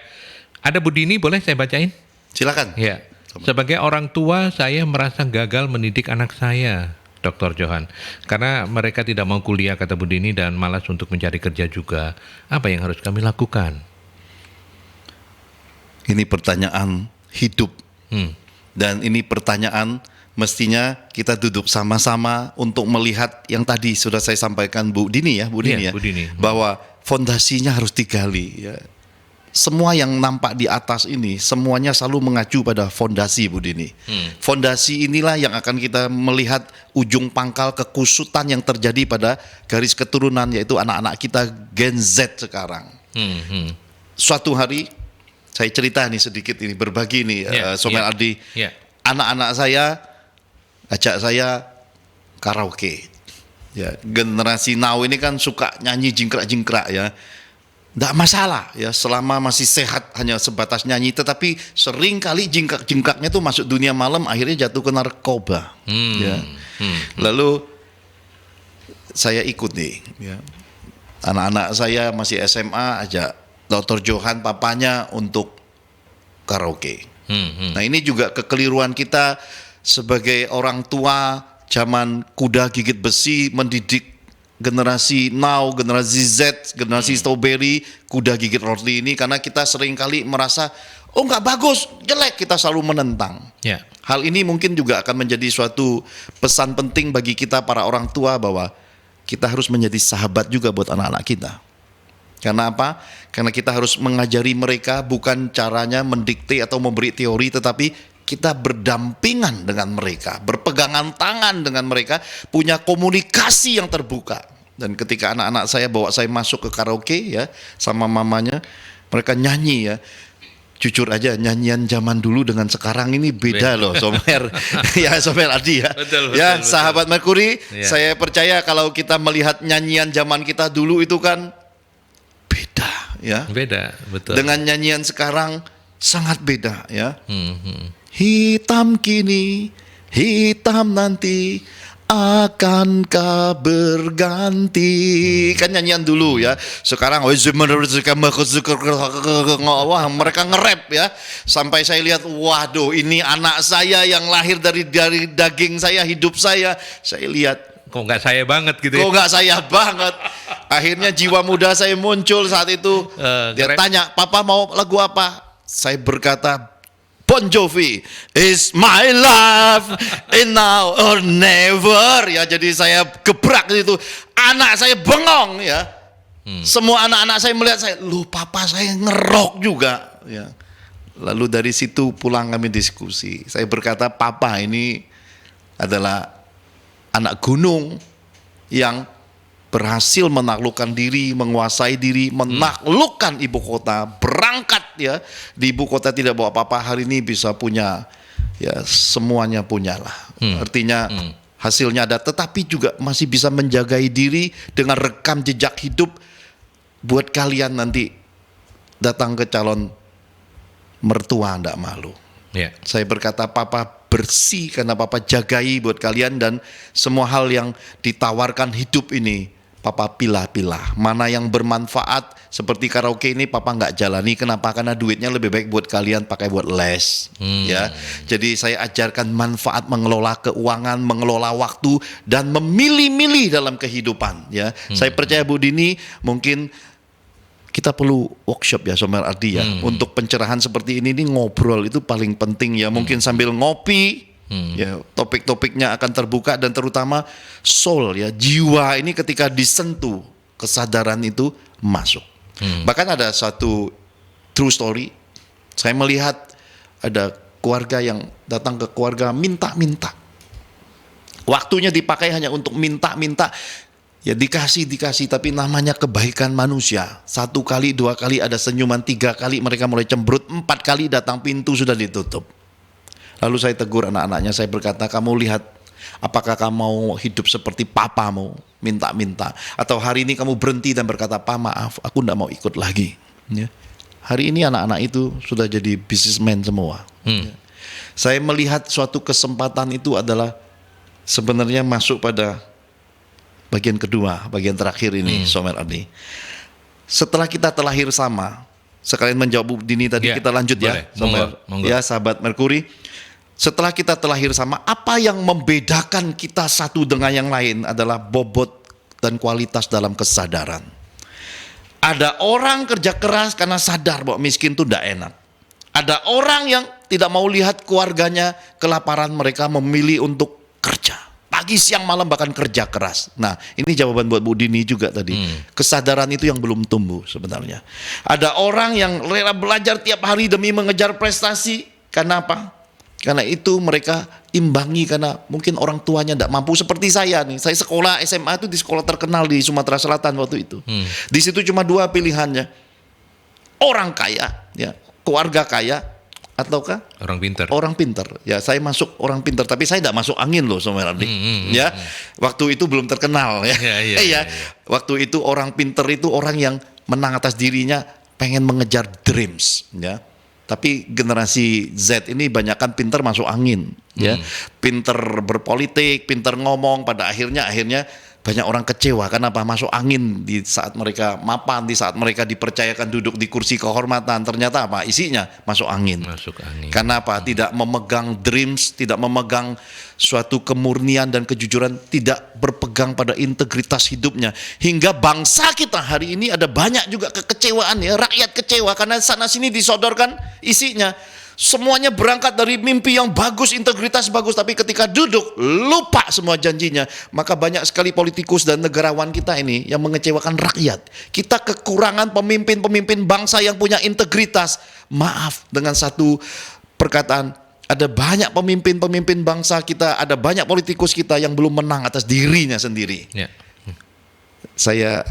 ada Bu Dini, boleh saya bacain? Silakan. Ya. Sebagai orang tua, saya merasa gagal mendidik anak saya, Dr. Johan. Karena mereka tidak mau kuliah, kata Bu Dini, dan malas untuk mencari kerja juga. Apa yang harus kami lakukan? Ini pertanyaan hidup. Dan ini pertanyaan mestinya kita duduk sama-sama untuk melihat yang tadi sudah saya sampaikan Bu Dini ya, Bu Dini, Bu Dini. Bahwa fondasinya harus digali. Ya. Semua yang nampak di atas ini semuanya selalu mengacu pada fondasi, Bu Dini. Fondasi inilah yang akan kita melihat ujung pangkal kekusutan yang terjadi pada garis keturunan, yaitu anak-anak kita Gen Z sekarang. Suatu hari saya cerita nih sedikit ini, berbagi nih, Somer Ardi. Anak-anak saya ajak saya karaoke. Ya, generasi now ini kan suka nyanyi jingkrak-jingkrak ya. Tidak masalah ya, selama masih sehat hanya sebatas nyanyi, tetapi sering kali jingkrak-jingkraknya tuh masuk dunia malam, akhirnya jatuh ke narkoba. Ya. Lalu saya ikut nih, ya. Anak-anak saya masih SMA, ajak Dr. Johan papanya untuk karaoke. Nah, ini juga kekeliruan kita sebagai orang tua zaman kuda gigit besi mendidik generasi now, generasi Z, generasi strawberry, kuda gigit roti ini, karena kita sering kali merasa, oh nggak bagus, jelek, kita selalu menentang. Hal ini mungkin juga akan menjadi suatu pesan penting bagi kita para orang tua bahwa kita harus menjadi sahabat juga buat anak-anak kita. Karena apa? Karena kita harus mengajari mereka bukan caranya mendikte atau memberi teori, tetapi kita berdampingan dengan mereka, berpegangan tangan dengan mereka, punya komunikasi yang terbuka. Dan ketika anak-anak saya bawa saya masuk ke karaoke ya sama mamanya, mereka nyanyi ya. Jujur aja, nyanyian zaman dulu dengan sekarang ini beda loh, Somer. Ya, Somer Adi ya. Betul, Ya, betul. sahabat Merkuri, Ya. saya percaya kalau kita melihat nyanyian zaman kita dulu itu kan beda ya. Beda, betul. Dengan nyanyian sekarang sangat beda ya. Hmm. Hitam kini, hitam nanti, akankah berganti. Kan nyanyian dulu ya. Sekarang wah mereka nge-rap ya. Sampai saya lihat, waduh, ini anak saya yang lahir dari daging saya, hidup saya. Saya lihat, Kok nggak saya banget gitu ya? kok nggak saya banget. Akhirnya jiwa muda saya muncul saat itu. Dia nge-rap. tanya, "Papa mau lagu apa?" Saya berkata, Bon Jovi, It's My Life, and now or never. Ya, jadi saya gebrak di situ. Anak saya bengong ya. Semua anak-anak saya melihat saya, "Loh, papa saya ngerok juga." Ya. Lalu dari situ pulang kami diskusi. Saya berkata, "Papa ini adalah anak gunung yang berhasil menaklukkan diri, menguasai diri, menaklukkan ibu kota, berangkat ya di ibu kota tidak bawa apa-apa, hari ini bisa punya ya semuanya punyalah." Artinya hasilnya ada, tetapi juga masih bisa menjagai diri dengan rekam jejak hidup buat kalian nanti datang ke calon mertua ndak malu. Ya. Saya berkata, "Papa bersih karena papa jagai buat kalian, dan semua hal yang ditawarkan hidup ini papa pilah-pilah. Mana yang bermanfaat seperti karaoke ini papa nggak jalani. Kenapa? Karena duitnya lebih baik buat kalian pakai buat les." Ya. Jadi saya ajarkan manfaat mengelola keuangan, mengelola waktu, dan memilih-milih dalam kehidupan. Ya. Saya percaya Bu Dini mungkin kita perlu workshop ya, Somer Ardi ya, untuk pencerahan seperti ini ngobrol itu paling penting ya. Mungkin sambil ngopi, ya topik-topiknya akan terbuka, dan terutama soul ya, jiwa ini ketika disentuh kesadaran itu masuk. Bahkan ada satu true story, saya melihat ada keluarga yang datang ke keluarga minta-minta. Waktunya dipakai hanya untuk minta-minta. Ya dikasih, tapi namanya kebaikan manusia. 1 kali, 2 kali ada senyuman, 3 kali mereka mulai cemberut, 4 kali datang pintu sudah ditutup. Lalu saya tegur anak-anaknya, saya berkata, "Kamu lihat, apakah kamu mau hidup seperti papamu, minta-minta? Atau hari ini kamu berhenti dan berkata, 'Pa, maaf, aku tidak mau ikut lagi.'" Ya. Hari ini anak-anak itu sudah jadi businessman semua. Ya. Saya melihat suatu kesempatan itu adalah sebenarnya masuk pada bagian kedua, bagian terakhir ini, Somer Adi. Setelah kita terlahir sama, sekalian menjawab Bu Dini tadi, Ya, kita lanjut boleh. ya, Somer. Monggo. Ya, sahabat Merkuri. Setelah kita terlahir sama, apa yang membedakan kita satu dengan yang lain adalah bobot dan kualitas dalam kesadaran. Ada orang kerja keras karena sadar bahwa miskin itu tidak enak. Ada orang yang tidak mau lihat keluarganya kelaparan, mereka memilih untuk kerja. Pagi, siang, malam, bahkan kerja keras. Nah, ini jawaban buat Bu Dini juga tadi. Kesadaran itu yang belum tumbuh sebenarnya. Ada orang yang rela belajar tiap hari demi mengejar prestasi. Karena apa? Karena itu mereka imbangi karena mungkin orang tuanya tidak mampu. Seperti saya nih, saya sekolah SMA itu di sekolah terkenal di Sumatera Selatan waktu itu. Di situ cuma 2 pilihannya. Orang kaya, ya, keluarga kaya, ataukah Orang pintar. orang pintar. Ya, saya masuk orang pintar, tapi saya tidak masuk angin loh, Somer Ardi. Ya, waktu itu belum terkenal ya. Iya. Waktu itu orang pintar itu orang yang menang atas dirinya, pengen mengejar dreams, ya. Tapi generasi Z ini banyakkan pintar masuk angin, ya. Pintar berpolitik, pintar ngomong, pada akhirnya banyak orang kecewa. Kenapa? Masuk angin di saat mereka mapan, di saat mereka dipercayakan duduk di kursi kehormatan. Ternyata apa? Isinya masuk angin. Masuk angin. Karena apa? Tidak memegang dreams, tidak memegang suatu kemurnian dan kejujuran, tidak berpegang pada integritas hidupnya. Hingga bangsa kita hari ini ada banyak juga kekecewaan ya, rakyat kecewa karena sana sini disodorkan isinya. semuanya berangkat dari mimpi yang bagus, integritas bagus, tapi ketika duduk lupa semua janjinya. Maka banyak sekali politikus dan negarawan kita ini yang mengecewakan rakyat. Kita kekurangan pemimpin-pemimpin bangsa yang punya integritas. Maaf dengan satu perkataan, ada banyak pemimpin-pemimpin bangsa kita, ada banyak politikus kita yang belum menang atas dirinya sendiri. Ya. Saya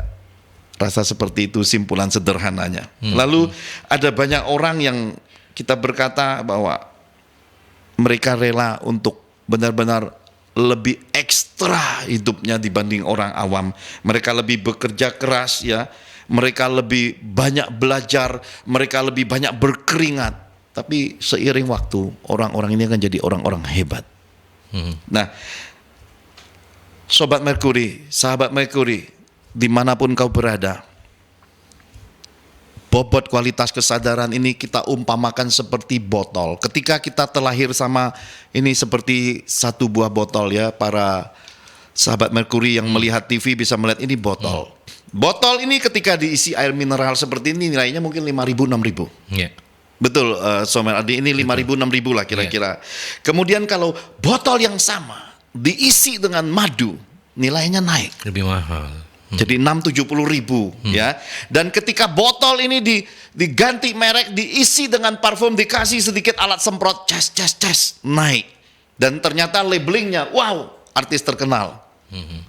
rasa seperti itu simpulan sederhananya. Lalu ada banyak orang yang kita berkata bahwa mereka rela untuk benar-benar lebih ekstra hidupnya dibanding orang awam. Mereka lebih bekerja keras ya. Mereka lebih banyak belajar, mereka lebih banyak berkeringat. Tapi seiring waktu orang-orang ini akan jadi orang-orang hebat. Nah, Sobat Merkuri, sahabat Merkuri, dimanapun kau berada, bobot kualitas kesadaran ini kita umpamakan seperti botol. Ketika kita terlahir sama ini seperti satu buah botol ya, para sahabat Merkuri yang melihat TV bisa melihat ini botol. Botol ini ketika diisi air mineral seperti ini nilainya mungkin 5.000, 6.000. Ya. Betul, Somer Adi, ini 5.000, 6.000 lah kira-kira. Kemudian kalau botol yang sama diisi dengan madu, nilainya naik. Lebih mahal. Jadi 6-70 ribu ya. Dan ketika botol ini diganti merek, diisi dengan parfum, dikasih sedikit alat semprot, ces, naik. Dan ternyata labelingnya, wow, artis terkenal.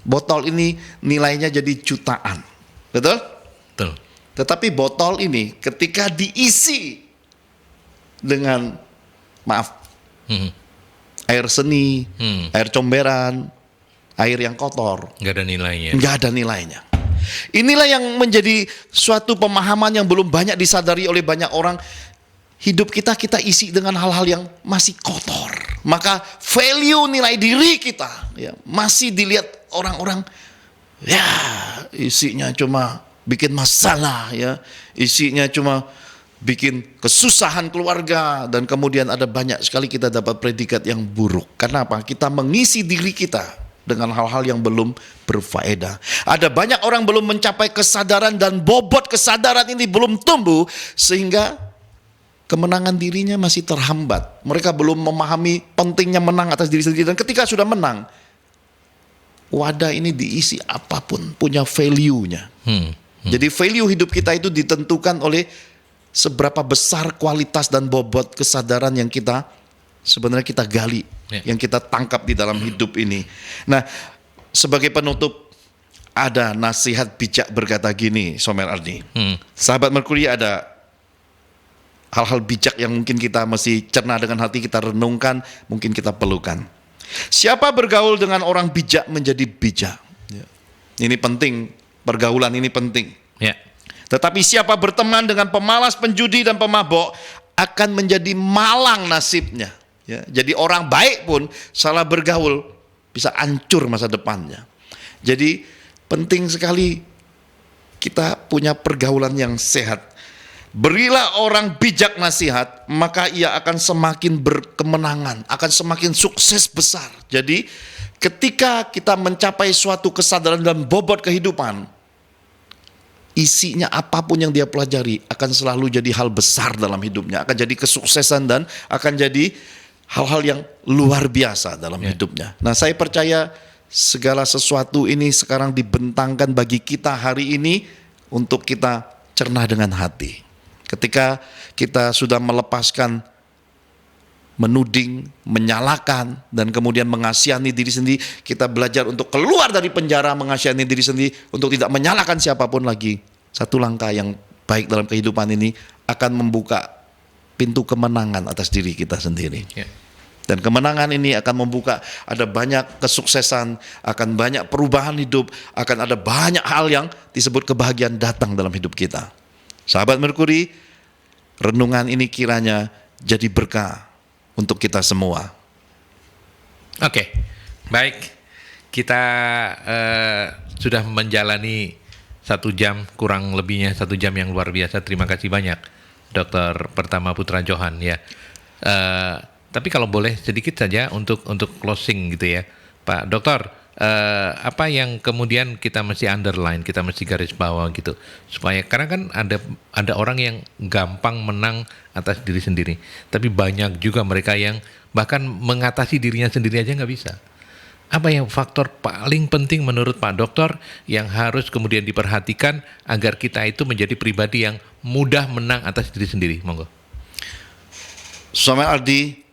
Botol ini nilainya jadi jutaan. Betul? Betul. Tetapi botol ini ketika diisi dengan, maaf, air seni, air comberan, air yang kotor, Nggak ada nilainya. nggak ada nilainya. Inilah yang menjadi suatu pemahaman yang belum banyak disadari oleh banyak orang. Hidup kita isi dengan hal-hal yang masih kotor. Maka value nilai diri kita ya, masih dilihat orang-orang, ya isinya cuma bikin masalah ya, isinya cuma bikin kesusahan keluarga, dan kemudian ada banyak sekali kita dapat predikat yang buruk. Kenapa? Kita mengisi diri kita dengan hal-hal yang belum berfaedah. Ada banyak orang belum mencapai kesadaran dan bobot kesadaran ini belum tumbuh sehingga kemenangan dirinya masih terhambat. Mereka belum memahami pentingnya menang atas diri sendiri, dan ketika sudah menang, wadah ini diisi apapun punya value-nya. Jadi value hidup kita itu ditentukan oleh seberapa besar kualitas dan bobot kesadaran yang kita sebenarnya kita gali, yang kita tangkap di dalam hidup ini. Nah, sebagai penutup ada nasihat bijak berkata gini, Somer Ardi. Sahabat Merkuri, ada hal-hal bijak yang mungkin kita mesti cerna dengan hati, kita renungkan, mungkin kita perlukan. Siapa bergaul dengan orang bijak menjadi bijak. Ini penting, pergaulan ini penting. Ya. Tetapi siapa berteman dengan pemalas, penjudi, dan pemabok akan menjadi malang nasibnya. Ya, jadi orang baik pun salah bergaul bisa hancur masa depannya. Jadi penting sekali kita punya pergaulan yang sehat. Berilah orang bijak nasihat, maka ia akan semakin berkemenangan, akan semakin sukses besar. Jadi ketika kita mencapai suatu kesadaran dan bobot kehidupan, isinya apapun yang dia pelajari akan selalu jadi hal besar dalam hidupnya, akan jadi kesuksesan dan akan jadi hal-hal yang luar biasa dalam hidupnya. Nah, saya percaya segala sesuatu ini sekarang dibentangkan bagi kita hari ini untuk kita cerna dengan hati. Ketika kita sudah melepaskan menuding, menyalahkan, dan kemudian mengasihani diri sendiri, kita belajar untuk keluar dari penjara, mengasihani diri sendiri, untuk tidak menyalahkan siapapun lagi. Satu langkah yang baik dalam kehidupan ini akan membuka pintu kemenangan atas diri kita sendiri. Dan kemenangan ini akan membuka ada banyak kesuksesan, akan banyak perubahan hidup, akan ada banyak hal yang disebut kebahagiaan datang dalam hidup kita. Sahabat Merkuri, renungan ini kiranya jadi berkah untuk kita semua. Oke, baik. Kita sudah menjalani 1 jam, kurang lebihnya 1 jam yang luar biasa. Terima kasih banyak, Dr. Pertama Putra Johan ya. Tapi kalau boleh sedikit saja untuk closing gitu ya, Pak Dokter. apa yang kemudian kita mesti underline, kita mesti garis bawah gitu, supaya karena kan ada orang yang gampang menang atas diri sendiri, tapi banyak juga mereka yang bahkan mengatasi dirinya sendiri aja nggak bisa. Apa yang faktor paling penting menurut Pak Dokter yang harus kemudian diperhatikan agar kita itu menjadi pribadi yang mudah menang atas diri sendiri? Monggo. Samuel Aldi,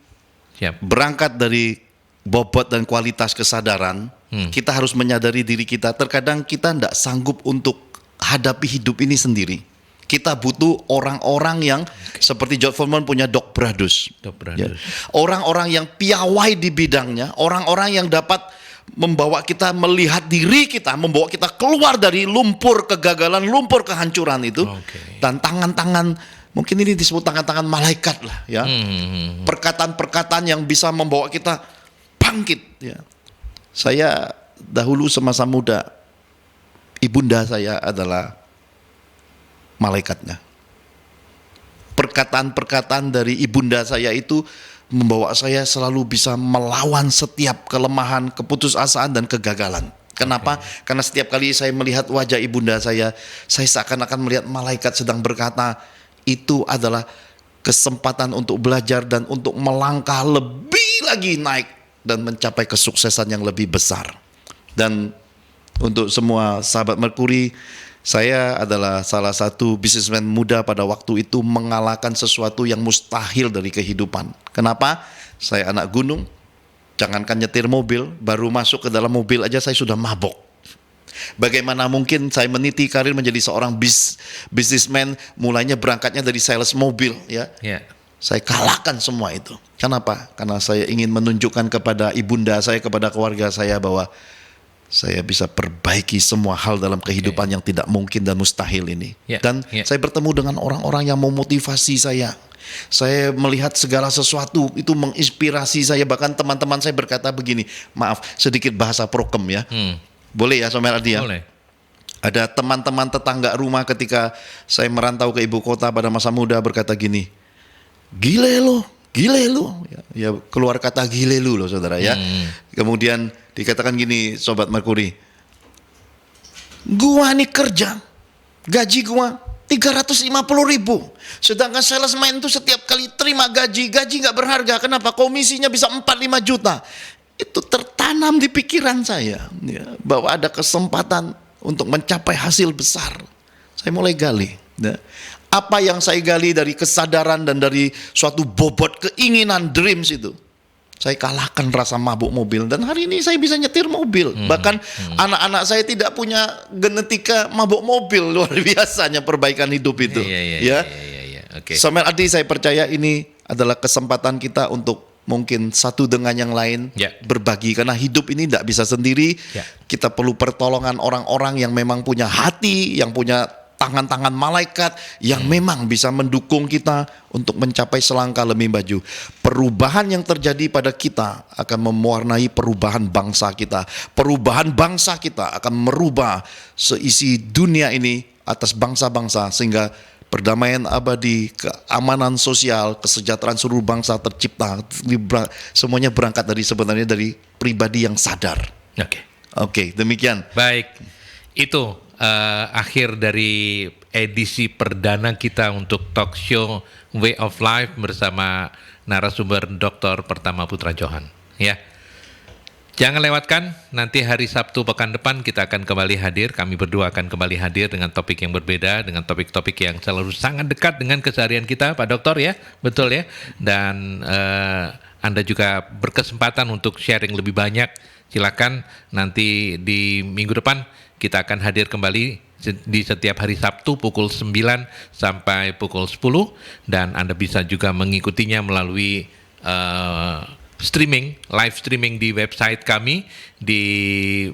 Siap. berangkat dari bobot dan kualitas kesadaran, kita harus menyadari diri kita. Terkadang kita tidak sanggup untuk hadapi hidup ini sendiri. Kita butuh orang-orang yang seperti George Foreman punya Doc Bradus. Ya. Orang-orang yang piawai di bidangnya, orang-orang yang dapat membawa kita melihat diri kita, membawa kita keluar dari lumpur kegagalan, lumpur kehancuran itu. Dan tangan-tangan, mungkin ini disebut tangan-tangan malaikat lah ya. Perkataan-perkataan yang bisa membawa kita bangkit ya. Saya dahulu semasa muda, ibunda saya adalah malaikatnya. Perkataan-perkataan dari ibunda saya itu membawa saya selalu bisa melawan setiap kelemahan, keputusasaan dan kegagalan. Kenapa? Karena setiap kali saya melihat wajah ibunda saya seakan-akan melihat malaikat sedang berkata, itu adalah kesempatan untuk belajar dan untuk melangkah lebih lagi naik dan mencapai kesuksesan yang lebih besar. Dan untuk semua sahabat Merkuri, saya adalah salah satu bisnismen muda pada waktu itu mengalahkan sesuatu yang mustahil dari kehidupan. Kenapa? Saya anak gunung, jangankan nyetir mobil, baru masuk ke dalam mobil aja saya sudah mabok. Bagaimana mungkin saya meniti karir menjadi seorang bisnismen, mulainya berangkatnya dari sales mobil ya. Saya kalahkan semua itu. Kenapa? Karena saya ingin menunjukkan kepada ibunda saya, kepada keluarga saya bahwa saya bisa perbaiki semua hal dalam kehidupan yang tidak mungkin dan mustahil ini. Dan saya bertemu dengan orang-orang yang memotivasi saya. Saya melihat segala sesuatu itu menginspirasi saya. Bahkan teman-teman saya berkata begini, maaf sedikit bahasa prokem ya. Boleh ya Samuel Aldi ya? Boleh. Ada teman-teman tetangga rumah ketika saya merantau ke ibu kota pada masa muda berkata gini, gile lo. Ya, keluar kata gile lu loh saudara ya. Kemudian dikatakan gini Sobat Merkuri, gua nih kerja, gaji gua 350.000. Sedangkan salesman itu setiap kali terima gaji gak berharga. Kenapa? Komisinya bisa 4-5 juta. Itu tertanam di pikiran saya ya, bahwa ada kesempatan untuk mencapai hasil besar. Saya mulai gali ya. Apa yang saya gali dari kesadaran dan dari suatu bobot keinginan dreams itu, saya kalahkan rasa mabuk mobil. Dan hari ini saya bisa nyetir mobil. Bahkan anak-anak saya tidak punya genetika mabuk mobil. Luar biasanya perbaikan hidup itu. Samuel Aldi, saya percaya ini adalah kesempatan kita untuk mungkin satu dengan yang lain berbagi. Karena hidup ini tidak bisa sendiri. Kita perlu pertolongan orang-orang yang memang punya hati, yang punya tangan-tangan malaikat yang memang bisa mendukung kita untuk mencapai selangkah lebih maju. Perubahan yang terjadi pada kita akan mewarnai perubahan bangsa kita. Perubahan bangsa kita akan merubah seisi dunia ini atas bangsa-bangsa sehingga perdamaian abadi, keamanan sosial, kesejahteraan seluruh bangsa tercipta. Semuanya berangkat dari sebenarnya dari pribadi yang sadar. Oke, demikian. Baik, itu akhir dari edisi perdana kita untuk talk show Way of Life bersama narasumber Dr. Pertama Putra Johan. Ya, jangan lewatkan nanti hari Sabtu pekan depan kita akan kembali hadir. Kami berdua akan kembali hadir dengan topik yang berbeda, dengan topik-topik yang selalu sangat dekat dengan keseharian kita, Pak Dokter ya, betul ya. Dan Anda juga berkesempatan untuk sharing lebih banyak. Silakan nanti di minggu depan kita akan hadir kembali di setiap hari Sabtu pukul 9 sampai pukul 10 dan Anda bisa juga mengikutinya melalui live streaming di website kami di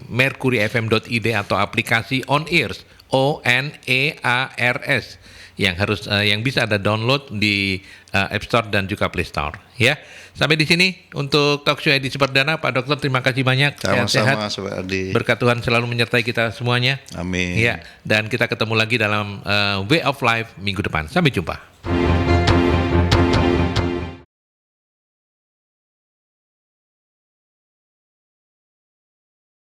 mercuryfm.id atau aplikasi OnAirs, ONEARS yang bisa Anda download di App Store dan juga Play Store ya. Sampai di sini untuk talk show edisi perdana. Pak Dokter, terima kasih banyak. Sama-sama, Sobat Aldi. Berkat Tuhan selalu menyertai kita semuanya. Amin. Ya, dan kita ketemu lagi dalam Way of Life minggu depan. Sampai jumpa.